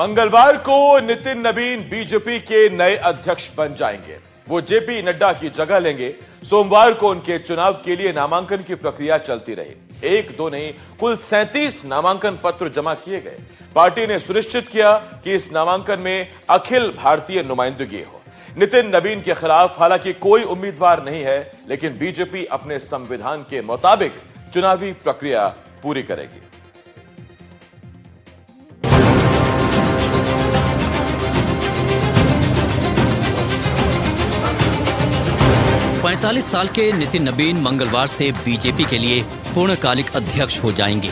मंगलवार को नितिन नवीन बीजेपी के नए अध्यक्ष बन जाएंगे। वो जेपी नड्डा की जगह लेंगे। सोमवार को उनके चुनाव के लिए नामांकन की प्रक्रिया चलती रही। एक दो नहीं, कुल 37 नामांकन पत्र जमा किए गए। पार्टी ने सुनिश्चित किया कि इस नामांकन में अखिल भारतीय नुमाइंदगी हो। नितिन नवीन के खिलाफ हालांकि कोई उम्मीदवार नहीं है, लेकिन बीजेपी अपने संविधान के मुताबिक चुनावी प्रक्रिया पूरी करेगी। पैंतालीस साल के नितिन नवीन मंगलवार से बीजेपी के लिए पूर्णकालिक अध्यक्ष हो जाएंगे।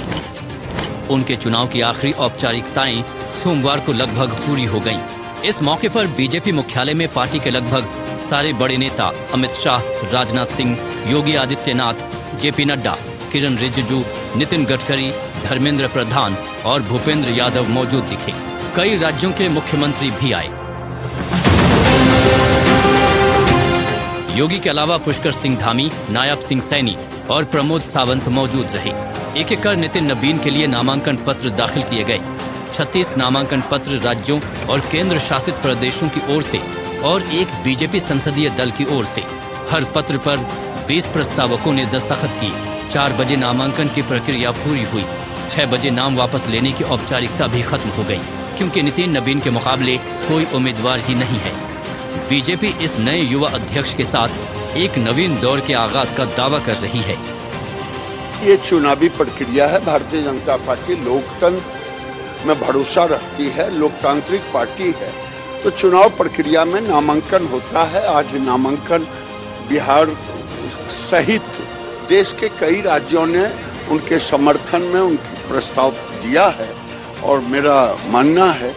उनके चुनाव की आखिरी औपचारिकताएं सोमवार को लगभग पूरी हो गईं। इस मौके पर बीजेपी मुख्यालय में पार्टी के लगभग सारे बड़े नेता अमित शाह, राजनाथ सिंह, योगी आदित्यनाथ, जेपी नड्डा, किरण रिजिजू, नितिन गडकरी, धर्मेंद्र प्रधान और भूपेंद्र यादव मौजूद दिखे। कई राज्यों के मुख्यमंत्री भी आए। योगी के अलावा पुष्कर सिंह धामी, नायब सिंह सैनी और प्रमोद सावंत मौजूद रहे। एक एक कर नितिन नवीन के लिए नामांकन पत्र दाखिल किए गए। 36 नामांकन पत्र राज्यों और केंद्र शासित प्रदेशों की ओर से और एक बीजेपी संसदीय दल की ओर से। हर पत्र पर 20 प्रस्तावकों ने दस्तखत किए। 4 बजे नामांकन की प्रक्रिया पूरी हुई। 6 बजे नाम वापस लेने की औपचारिकता भी खत्म हो गई, क्योंकि नितिन नवीन के मुकाबले कोई उम्मीदवार ही नहीं है। बीजेपी इस नए युवा अध्यक्ष के साथ एक नवीन दौर के आगाज का दावा कर रही है। ये चुनावी प्रक्रिया है। भारतीय जनता पार्टी लोकतंत्र में भरोसा रखती है, लोकतांत्रिक पार्टी है, तो चुनाव प्रक्रिया में नामांकन होता है। आज नामांकन बिहार सहित देश के कई राज्यों ने उनके समर्थन में उनके प्रस्ताव दिया है, और मेरा मानना है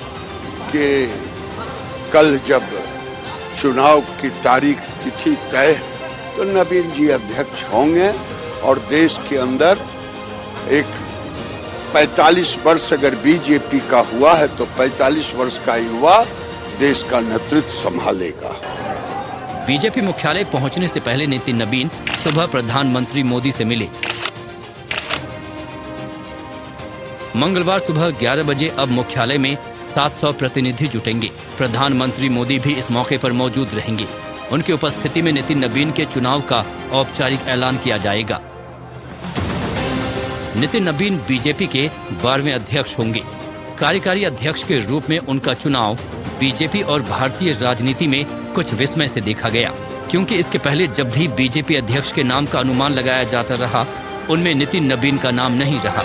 कि कल जब चुनाव की तारीख तिथि तय है तो नवीन जी अध्यक्ष होंगे, और देश के अंदर एक 45 वर्ष अगर बीजेपी का हुआ है तो 45 वर्ष का युवा देश का नेतृत्व संभालेगा। बीजेपी मुख्यालय पहुंचने से पहले नितिन नवीन सुबह प्रधानमंत्री मोदी से मिले। मंगलवार सुबह 11 बजे अब मुख्यालय में 700 प्रतिनिधि जुटेंगे। प्रधानमंत्री मोदी भी इस मौके पर मौजूद रहेंगे। उनकी उपस्थिति में नितिन नवीन के चुनाव का औपचारिक ऐलान किया जाएगा। नितिन नवीन बीजेपी के 12वें अध्यक्ष होंगे। कार्यकारी अध्यक्ष के रूप में उनका चुनाव बीजेपी और भारतीय राजनीति में कुछ विस्मय से देखा गया, क्योंकि इसके पहले जब भी बीजेपी अध्यक्ष के नाम का अनुमान लगाया जाता रहा, उनमें नितिन नवीन का नाम नहीं रहा।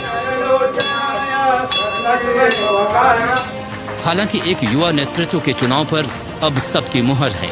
हालांकि एक युवा नेतृत्व के चुनाव पर अब सबकी मुहर है।